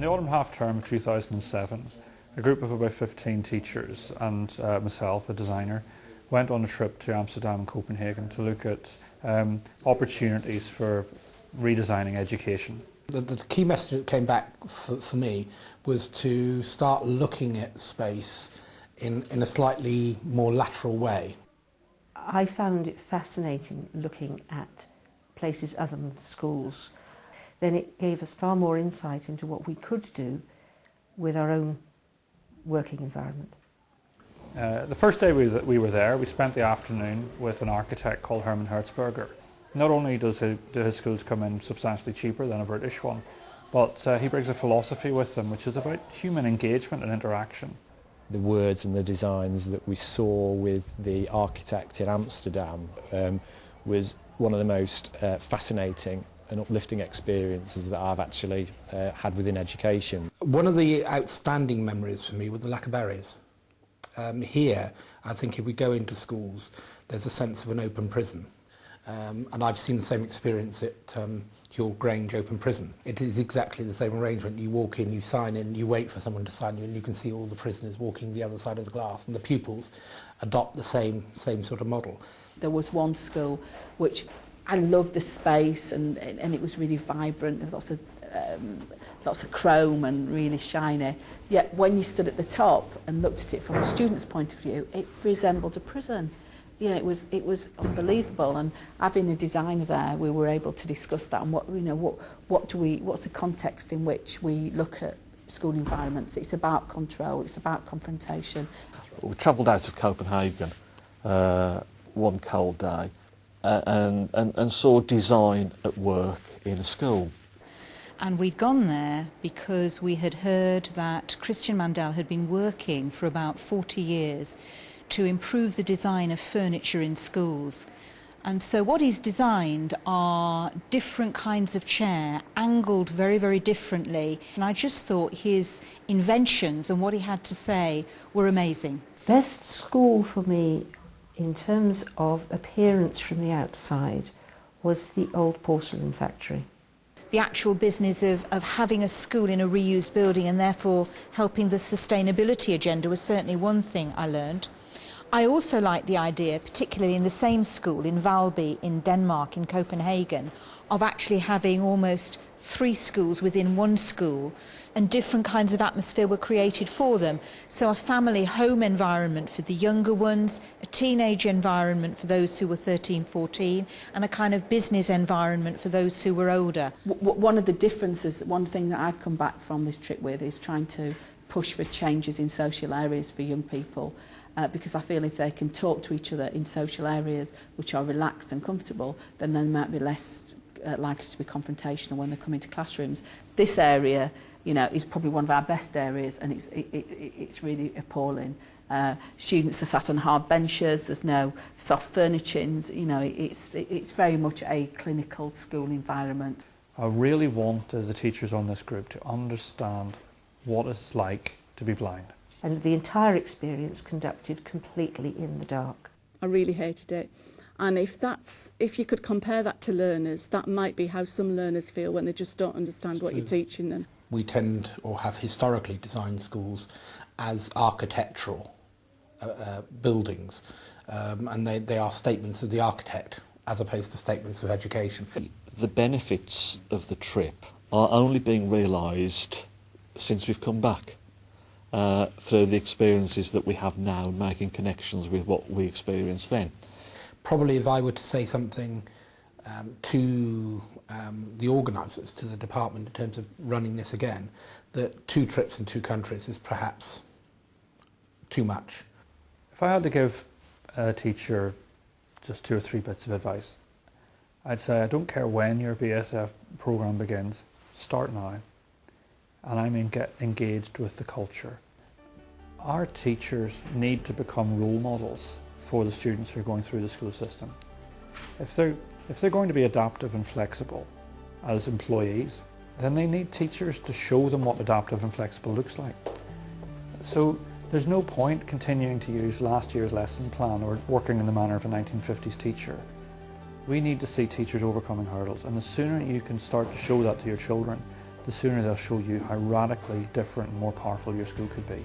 the autumn half-term of 2007, a group of about 15 teachers and myself, a designer, went on a trip to Amsterdam and Copenhagen to look at opportunities for redesigning education. The key message that came back for me was to start looking at space in a slightly more lateral way. I found it fascinating looking at places other than schools. Then it gave us far more insight into what we could do with our own working environment. The first day we were there, we spent the afternoon with an architect called Herman Hertzberger. Not only do his schools come in substantially cheaper than a British one, but he brings a philosophy with him which is about human engagement and interaction. The words and the designs that we saw with the architect in Amsterdam was one of the most fascinating and uplifting experiences that I've actually had within education. One of the outstanding memories for me was the lack of barriers. Here, I think if we go into schools, there's a sense of an open prison. And I've seen the same experience at Hull Grange Open Prison. It is exactly the same arrangement. You walk in, you sign in, you wait for someone to sign you, and you can see all the prisoners walking the other side of the glass, and the pupils adopt the same sort of model. There was one school which I loved the space, and it was really vibrant. There was lots of chrome and really shiny. Yet when you stood at the top and looked at it from a student's point of view, it resembled a prison. You know, it was unbelievable, and having a designer there, we were able to discuss that and what's the context in which we look at school environments. It's about control, it's about confrontation. We travelled out of Copenhagen one cold day and saw design at work in a school. And we'd gone there because we had heard that Christian Mandel had been working for about 40 years to improve the design of furniture in schools. And so what he's designed are different kinds of chair, angled very, very differently. And I just thought his inventions and what he had to say were amazing. Best school for me in terms of appearance from the outside was the old porcelain factory. The actual business of having a school in a reused building and therefore helping the sustainability agenda was certainly one thing I learned. I also like the idea, particularly in the same school in Valby in Denmark, in Copenhagen, of actually having almost 3 schools within one school, and different kinds of atmosphere were created for them. So a family home environment for the younger ones, a teenage environment for those who were 13, 14, and a kind of business environment for those who were older. One of the differences, one thing that I've come back from this trip with is trying to push for changes in social areas for young people. Because I feel if they can talk to each other in social areas which are relaxed and comfortable, then they might be less likely to be confrontational when they come into classrooms. This area, you know, is probably one of our best areas, and it's really appalling. Students are sat on hard benches. There's no soft furnishings. You know, it's very much a clinical school environment. I really want the teachers on this group to understand what it's like to be blind. And the entire experience conducted completely in the dark. I really hated it. And if you could compare that to learners, that might be how some learners feel when they just don't understand what you're teaching them. We tend, or have historically designed schools as architectural buildings, and they are statements of the architect as opposed to statements of education. The benefits of the trip are only being realised since we've come back. Through the experiences that we have now, making connections with what we experienced then. Probably if I were to say something to the organisers, to the department in terms of running this again, that 2 trips in 2 countries is perhaps too much. If I had to give a teacher just 2 or 3 bits of advice, I'd say I don't care when your BSF programme begins, start now. And I mean get engaged with the culture. Our teachers need to become role models for the students who are going through the school system. If they're going to be adaptive and flexible as employees, then they need teachers to show them what adaptive and flexible looks like. So there's no point continuing to use last year's lesson plan or working in the manner of a 1950s teacher. We need to see teachers overcoming hurdles, and the sooner you can start to show that to your children, the sooner they'll show you how radically different and more powerful your school could be.